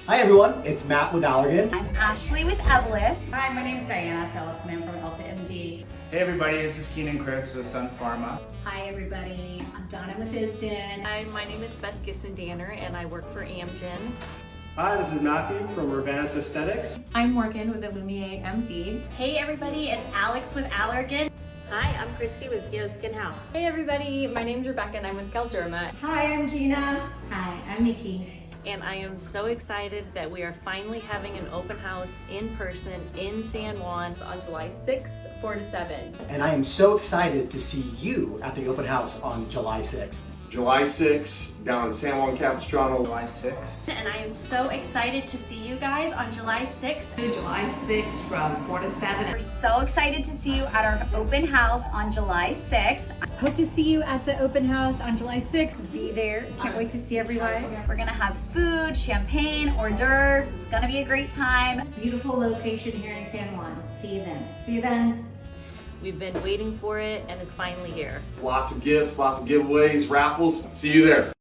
Hi everyone, it's Matt with Allergan. I'm Ashley with Evolus. Hi, my name is Diana Phillips, and I'm from Alta MD. Hey everybody, this is Keenan Cripps with Sun Pharma. Hi everybody, I'm Donna with Isden. Hi, my name is Beth Gissendanner and I work for Amgen. Hi, this is Matthew from Revance Aesthetics. I'm Morgan with Illumier MD. Hey everybody, it's Alex with Allergan. Hi, I'm Christy with Zio Skin Health. Hey everybody, my name's Rebecca and I'm with Galderma. Hi, I'm Gina. Hi, I'm Nikki. And I am so excited that we are finally having an open house in person in San Juan On July 6th, 4 to 7. And I am so excited to see you at the open house on July 6th. July 6th, down in San Juan Capistrano. July 6th. And I am so excited to see you guys on July 6th. July 6th from 4 to 7. We're so excited to see you at our open house on July 6th. Hope to see you at the open house on July 6th. Be there. Can't wait to see everyone. We're gonna have food, champagne, hors d'oeuvres. It's gonna be a great time. Beautiful location here in San Juan. See you then. See you then. We've been waiting for it and it's finally here. Lots of gifts, lots of giveaways, raffles. See you there.